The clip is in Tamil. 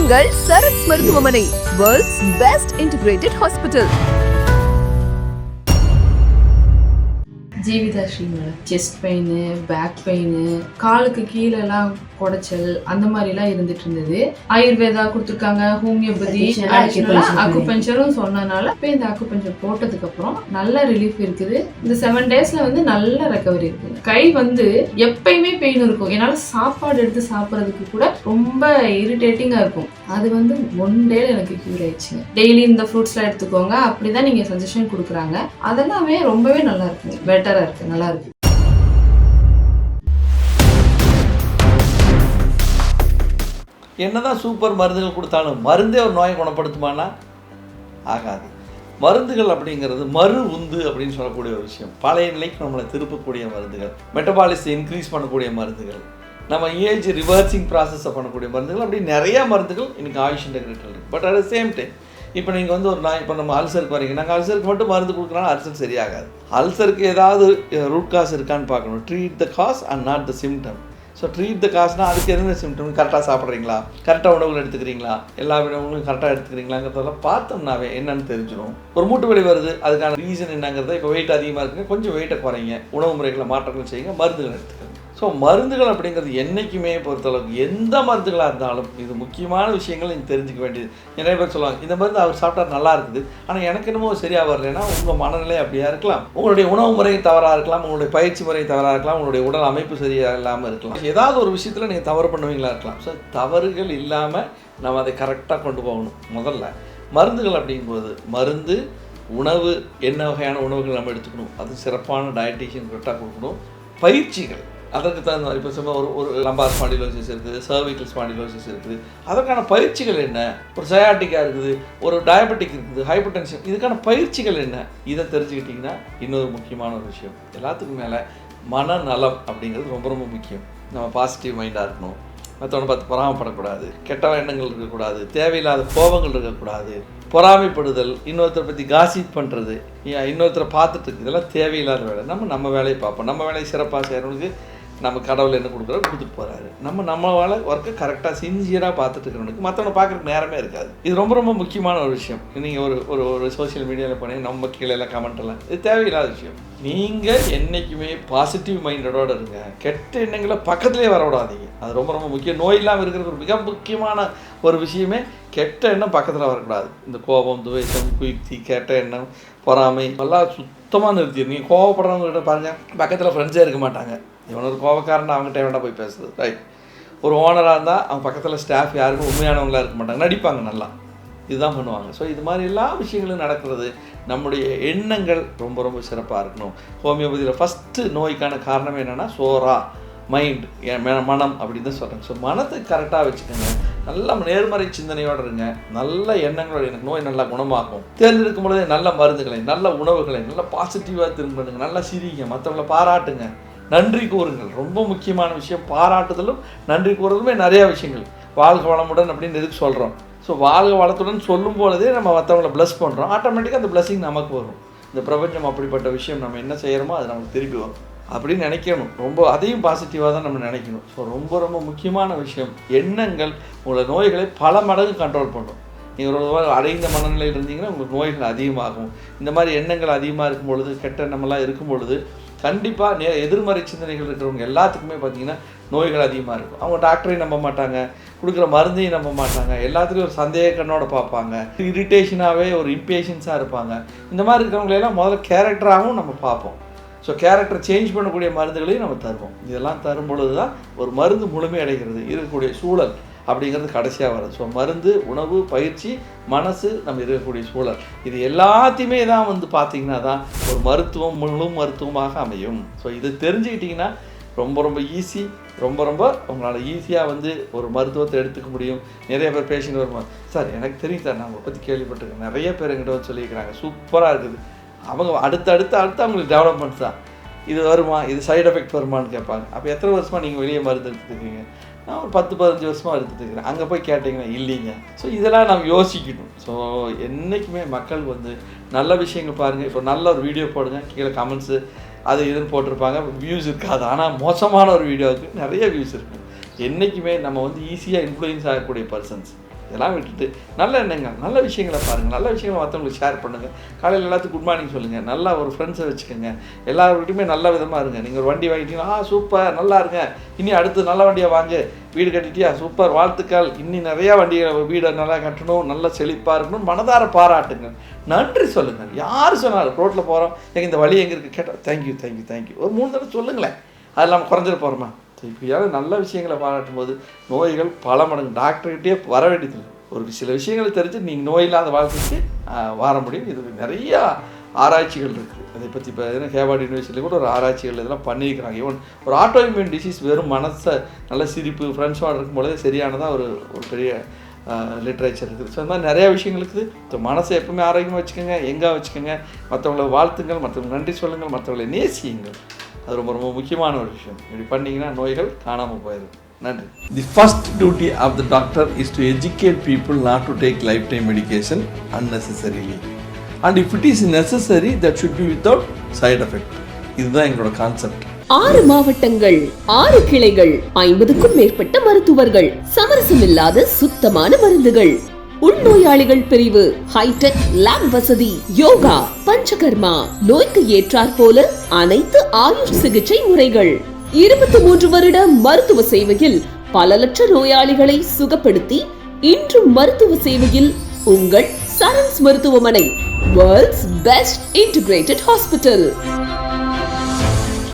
உங்கள் சரத் மருத்துவமனை, world's best integrated hospital. Jeevitha ஸ்ரீங்களோட செஸ்ட் பெயின், பேக் பெயின், காலுக்கு கீழெல்லாம் குடைச்சல் அந்த மாதிரிலாம் இருந்துட்டு இருந்தது. ஆயுர்வேதா கொடுத்துருக்காங்க, ஹோமியோபதி, அக்குபஞ்சரும் சொன்னனால இப்போ இந்த அக்குபஞ்சர் போட்டதுக்கு அப்புறம் நல்ல ரிலீஃப் இருக்குது. இந்த 7 daysல வந்து நல்ல ரெக்கவரி இருக்குது. கை வந்து எப்பயுமே பெயின் இருக்கும். என்னால் சாப்பாடு எடுத்து சாப்பிட்றதுக்கு கூட ரொம்ப இரிட்டேட்டிங்காக இருக்கும். அது வந்து 1 day எனக்கு க்யூர் ஆயிடுச்சுங்க. டெய்லி இந்த ஃப்ரூட்ஸ்லாம் எடுத்துக்கோங்க அப்படிதான் நீங்கள் சஜஷன் கொடுக்குறாங்க. அதெல்லாமே ரொம்பவே நல்லா இருக்குங்க, பெட்டராக இருக்குது, நல்லா இருக்கு. என்னதான் சூப்பர் மருந்துகள் கொடுத்தாலும் மருந்தே ஒரு நோயை குணப்படுத்துமானா ஆகாது. மருந்துகள் அப்படிங்கிறது மறு உந்து அப்படின்னு சொல்லக்கூடிய ஒரு விஷயம். பழைய நிலைக்கு நம்மளை திருப்பக்கூடிய மருந்துகள், மெட்டபாலிசத்தை இன்க்ரீஸ் பண்ணக்கூடிய மருந்துகள், நம்ம ஏஜ் ரிவர்சிங் ப்ராசஸை பண்ணக்கூடிய மருந்துகள், அப்படி நிறையா மருந்துகள் இன்றைக்கி ஆயுஷ் இன்டெகிரேட்டர் இருக்குது. But at the same time இப்போ நீங்கள் வந்து ஒரு இப்போ நம்ம அல்சருக்கு வரீங்க, நாங்கள் அல்சருக்கு மட்டும் மருந்து கொடுக்குறோன்னா அல்சர் சரியாகாது. அல்சருக்கு ஏதாவது ரூட் காஸ் இருக்கான்னு பார்க்கணும். Treat the cause and not the symptom. So treat the காஸ்னால் அதுக்கு என்ன சிம்டம், கரெக்டாக சாப்பிட்றீங்களா, கரெக்டாக உணவுகள் எடுத்துக்கிறீங்களா, எல்லா உணவுகளும் கரெக்டாக எடுத்துக்கிறீங்களாங்கிறதெல்லாம் பார்த்தோம்னாவே என்னன்னு தெரிஞ்சிடும். ஒரு மூட்டு வலி வருது, அதுக்கான ரீசன் என்னங்கிறத, இப்போ வெயிட் அதிகமாக இருக்குங்க, கொஞ்சம் வெயிட்டை குறைங்க, உணவு முறைகளை மாற்றங்கள் செய்யுங்க, மருந்துகள் எடுத்துக்கோங்க. ஸோ மருந்துகள் அப்படிங்கிறது என்றைக்குமே பொறுத்தளவுக்கு எந்த மருந்துகளாக இருந்தாலும் இது முக்கியமான விஷயங்கள் நீங்கள் தெரிஞ்சுக்க வேண்டியது. நிறைய பேர் சொல்லுவாங்க, இந்த மருந்து அவர் சாப்பிட்டா நல்லா இருக்குது, ஆனால் எனக்கு என்னமோ சரியாக வரலைன்னா உங்கள் மனநிலை அப்படியா இருக்கலாம், உங்களுடைய உணவு முறை தவறாக இருக்கலாம், உங்களுடைய பயிற்சி முறை தவறாக இருக்கலாம், உங்களுடைய உடல் அமைப்பு சரியாக இல்லாமல் இருக்கலாம், ஏதாவது ஒரு விஷயத்தில் நீங்கள் தவறு பண்ணுவீங்களா இருக்கலாம். ஸோ தவறுகள் இல்லாமல் நம்ம அதை கரெக்டாக கொண்டு போகணும். முதல்ல மருந்துகள் அப்படிங்கும்போது மருந்து, உணவு, என்ன வகையான உணவுகள் நம்ம எடுத்துக்கணும், அது சிறப்பான டயட்டீஷியன் கரெக்டாக கொடுக்கணும். பயிற்சிகள் அதற்கு தகுந்த மாதிரி, இப்போ சும்மா ஒரு லம்பார் ஸ்பாண்டிலோசிஸ் இருக்குது, சர்விக்கல் ஸ்பாண்டிலோசிஸ் இருக்குது, அதற்கான பயிற்சிகள் என்ன, ஒரு சயாட்டிக்கா இருக்குது, ஒரு டயபெட்டிக் இருக்குது, ஹைப்பர் டென்ஷன், இதுக்கான பயிற்சிகள் என்ன, இதை தெரிஞ்சுக்கிட்டிங்கன்னா இன்னொரு முக்கியமான ஒரு விஷயம். எல்லாத்துக்கும் மேலே மனநலம் அப்படிங்கிறது ரொம்ப ரொம்ப முக்கியம். நம்ம பாசிட்டிவ் மைண்டாக இருக்கணும், மற்றவனை பார்த்து பொறாமப்படக்கூடாது, கெட்ட எண்ணங்கள் இருக்கக்கூடாது, தேவையில்லாத கோபங்கள் இருக்கக்கூடாது, பொறாமைப்படுதல், இன்னொருத்தரை பற்றி காசிப் பண்ணுறது, இன்னொருத்தரை பார்த்துட்டு இருக்குது, இதெல்லாம் தேவையில்லாத வேலை. நம்ம வேலையை பார்ப்போம். நம்ம வேலையை சிறப்பாக செய்கிறவனுக்கு நம்ம கடவுள் என்ன கொடுக்குறோம் கொடுத்துட்டு போகிறாரு. நம்ம வேலை ஒர்க்கை கரெக்டாக சின்சியராக பார்த்துட்டு இருக்கிறவனுக்கு மற்றவனை பார்க்குறதுக்கு நேரமே இருக்காது. இது ரொம்ப ரொம்ப முக்கியமான ஒரு விஷயம். நீங்கள் ஒரு சோஷியல் மீடியாவில் போனீங்க, நம்ம கீழே எல்லாம் கமெண்ட் எல்லாம், இது தேவையில்லாத விஷயம். நீங்கள் என்றைக்குமே பாசிட்டிவ் மைண்டடோடு இருங்க. கெட்ட எண்ணங்களை பக்கத்துலேயே வரவிடாதீங்க. அது ரொம்ப ரொம்ப முக்கியம். நோய் இல்லாமல் இருக்கிற ஒரு மிக முக்கியமான ஒரு விஷயமே கெட்ட எண்ணம் பக்கத்தில் வரக்கூடாது. இந்த கோபம், துவேஷம், குயுக்தி, கெட்ட எண்ணம், பொறாமை எல்லாம் சுத்தமாக நிறுத்தி. நீங்கள் கோவப்படுறவங்ககிட்ட பாருங்கள், பக்கத்தில் ஃப்ரெண்ட்ஸே இருக்க மாட்டாங்க. இவன் ஒரு கோபக்காரன், அவங்ககிட்ட வேண்டாம் போய் பேசுறது, ரைட். ஒரு ஓனராக இருந்தால் அவங்க பக்கத்தில் ஸ்டாஃப் யாருக்கும் உண்மையானவங்களாக இருக்க மாட்டாங்க, நடிப்பாங்க நல்லா, இதுதான் பண்ணுவாங்க. ஸோ இது மாதிரி எல்லா விஷயங்களும் நடக்கிறது. நம்முடைய எண்ணங்கள் ரொம்ப ரொம்ப சிறப்பாக இருக்கணும். ஹோமியோபதியில் ஃபஸ்ட்டு நோய்க்கான காரணம் என்னென்னா சோரா, மைண்ட், மனம் அப்படின்னு தான் சொல்கிறாங்க. ஸோ மனத்தை கரெக்டாக வச்சுக்கோங்க, நல்ல நேர்மறை சிந்தனையோடு இருங்க, நல்ல எண்ணங்களோட எனக்கு நோய் நல்லா குணமாகும். தேர்ந்தெடுக்கும் பொழுதே நல்ல மருந்துகளை, நல்ல உணவுகளை, நல்ல பாசிட்டிவாக திரும்புங்க, நல்லா சிரிங்க, மற்றவங்களை பாராட்டுங்க, நன்றி கூறுங்கள். ரொம்ப முக்கியமான விஷயம் பாராட்டுதலும் நன்றி கூறுறதுமே. நிறையா விஷயங்கள் வாழ்க வளமுடன் அப்படின்னு எதுக்கு சொல்கிறோம். ஸோ வாழ்க வளத்துடன் சொல்லும் பொழுதே நம்ம மற்றவங்களை ப்ளஸ் பண்ணுறோம். ஆட்டோமேட்டிக்காக அந்த ப்ளஸ்ஸிங் நமக்கு வரும். இந்த பிரபஞ்சம் அப்படிப்பட்ட விஷயம், நம்ம என்ன செய்கிறோமோ அது நமக்கு திருப்பி வரும் அப்படின்னு நினைக்கணும். ரொம்ப அதையும் பாசிட்டிவாக தான் நம்ம நினைக்கணும். ஸோ ரொம்ப ரொம்ப முக்கியமான விஷயம், எண்ணங்கள் உங்களை நோய்களை பல மடங்கு கண்ட்ரோல் பண்ணும். நீங்கள் ஒரு அடைந்த மனநிலையில் இருந்தீங்கன்னா உங்களுக்கு நோய்கள் அதிகமாகும். இந்த மாதிரி எண்ணங்கள் அதிகமாக இருக்கும் பொழுது, கெட்ட எண்ணமெல்லாம் இருக்கும் பொழுது கண்டிப்பாக எதிர்மறை சிந்தனைகள் இருக்கிறவங்க எல்லாத்துக்குமே பார்த்திங்கன்னா நோய்கள் அதிகமாக இருக்கும். அவங்க டாக்டரையும் நம்ப மாட்டாங்க, கொடுக்குற மருந்தையும் நம்ப மாட்டாங்க, எல்லாத்துலேயும் ஒரு சந்தேக கண்ணோட பார்ப்பாங்க, இரிட்டேஷனாகவே ஒரு இம்பேஷன்ஸாக இருப்பாங்க. இந்த மாதிரி இருக்கிறவங்களெல்லாம் முதல்ல கேரக்டராகவும் நம்ம பார்ப்போம். ஸோ கேரக்டர் சேஞ்ச் பண்ணக்கூடிய மருந்துகளையும் நம்ம தருவோம். இதெல்லாம் தரும் பொழுது தான் ஒரு மருந்து முழுமை அடைகிறது. இருக்கக்கூடிய சூழல் அப்படிங்கிறது கடைசியாக வருது. ஸோ மருந்து, உணவு, பயிற்சி, மனசு, நம்ம இருக்கக்கூடிய சூழல், இது எல்லாத்தையுமே தான் வந்து பார்த்திங்கன்னா தான் ஒரு மருத்துவம் முழு மருத்துவமாக அமையும். ஸோ இது தெரிஞ்சுக்கிட்டிங்கன்னா ரொம்ப ரொம்ப ஈஸி, ரொம்ப ரொம்ப உங்களால் ஈஸியாக வந்து ஒரு மருத்துவத்தை எடுத்துக்க முடியும். நிறைய பேர் பேஷண்ட் வருவாங்க, சார் எனக்கு தெரியும் சார், நான் உங்களை பற்றி கேள்விப்பட்டிருக்கேன், நிறைய பேர் எங்கிட்ட வந்து சொல்லியிருக்கிறாங்க, சூப்பராக இருக்குது. அவங்க அடுத்து அவங்களுக்கு டெவலப்மெண்ட்ஸ் தான். இது வருமா, இது சைடு எஃபெக்ட் வருமானு கேட்பாங்க. அப்போ எத்தனை வருஷமாக நீங்கள் வெளியே மருந்து எடுத்துருக்கீங்க? நான் ஒரு 10-15 வருஷமாக எடுத்துகிட்டு இருக்கிறேன். அங்கே போய் கேட்டிங்கன்னா இல்லைங்க. ஸோ இதெல்லாம் நம்ம யோசிக்கணும். ஸோ என்றைக்குமே மக்கள் வந்து நல்ல விஷயங்கள் பாருங்கள். இப்போ நல்ல ஒரு வீடியோ போடுங்க, கீழே கமெண்ட்ஸு அது இதுன்னு போட்டிருப்பாங்க, வியூஸ் இருக்காது. ஆனால் மோசமான ஒரு வீடியோவுக்கு நிறைய வியூஸ் இருக்குது. என்றைக்குமே நம்ம வந்து ஈஸியாக இன்ஃப்ளூயன்ஸ் ஆகக்கூடிய பர்சன்ஸ் இதெல்லாம் விட்டுட்டு நல்ல எண்ணங்கள், நல்ல விஷயங்களை பாருங்கள், நல்ல விஷயங்களை மற்றவங்களுக்கு ஷேர் பண்ணுங்கள். காலையில் எல்லாத்துக்கும் குட் மார்னிங் சொல்லுங்கள், நல்லா ஒரு ஃப்ரெண்ட்ஸை வச்சுக்கோங்க, எல்லாருக்கிட்டையுமே நல்ல விதமாக இருங்க. நீங்கள் ஒரு வண்டி வாங்கிட்டீங்கன்னா சூப்பர் நல்லா இருங்க, இனி அடுத்து நல்ல வண்டியை வாங்க. வீடு கட்டிட்டியா சூப்பர் வாழ்த்துக்கள், இன்னி நிறையா வீடை நல்லா கட்டணும், நல்லா செழிப்பாக இருக்கணும், மனதார பாராட்டுங்க, நன்றி சொல்லுங்கள். யார் சொன்னாலும் ரோட்டில் போகிறோம் எங்கள் இந்த வழி எங்கே இருக்குது கேட்டால் தேங்க்யூ தேங்க்யூ தேங்க்யூ ஒரு 3 தடவை சொல்லுங்களேன். அது இல்லாமல் குறைஞ்சிட போகிறோமா? இப்படியாவது நல்ல விஷயங்களை பாராட்டும் போது நோய்கள் பல மடங்கு டாக்டர்கிட்டே வர வேண்டியதில்லை. ஒரு சில விஷயங்களை தெரிஞ்சு நீங்கள் நோயில்லாத வாழ்க்கைக்கு வர முடியும். இது நிறையா ஆராய்ச்சிகள் இருக்குது. அதை பற்றி இப்போ எதுனா ஹேவார்ட் யூனிவர்சிட்டியில் கூட ஒரு ஆராய்ச்சிகள் இதெல்லாம் பண்ணியிருக்கிறாங்க. ஈவன் ஒரு ஆட்டோஇம்யூன் டிசீஸ் வெறும் மனசை நல்ல சிரிப்பு ஃப்ரெண்ட்ஸோடு இருக்கும்போதே சரியானதாக ஒரு பெரிய லிட்ரேச்சர் இருக்குது. ஸோ அந்த மாதிரி நிறையா விஷயங்கள் இருக்குது. ஸோ மனசை எப்பவுமே ஆரோக்கியமாக வச்சுக்கோங்க, எங்கே வச்சுக்கோங்க, மற்றவங்களை வாழ்த்துங்கள், மற்றவங்க நன்றி சொல்லுங்கள், மற்றவங்களை நேசியுங்கள். அது ரொம்ப ரொம்ப முக்கியமான ஒரு விஷயம். இப்படி பண்ணிங்கன்னா நோய்கள் காணாமல் போயிடும். நன்றி. The first duty of the doctor is to educate people not to take lifetime medication unnecessarily. And if it is necessary, that should be without side effect. இதுதான் எங்களோட கான்செப்ட். 6 மாவட்டங்கள், 6 கிளைகள், 50க்கும் மேற்பட்ட மருத்துவர்கள், சமரசமில்லாத சுத்தமான மருந்துகள், உள்நோயாளிகள் பிரிவு, ஹைடெக் லேப் வசதி, யோகா, பஞ்சகர்மா, நோய்க்கு ஏற்றாற் போல அனைத்து ஆயுஷ் சிகிச்சை முறைகள், 23 வருட மருத்துவ சேவையில் பல லட்ச நோயாளிகளை சுகப்படுத்தி இன்றும் மருத்துவ சேவையில் உங்கள் சரண்ஸ் மருத்துவமனை, வேர்ல்ட்ஸ் பெஸ்ட் இன்டிகிரேட்டட் ஹாஸ்பிட்டல்.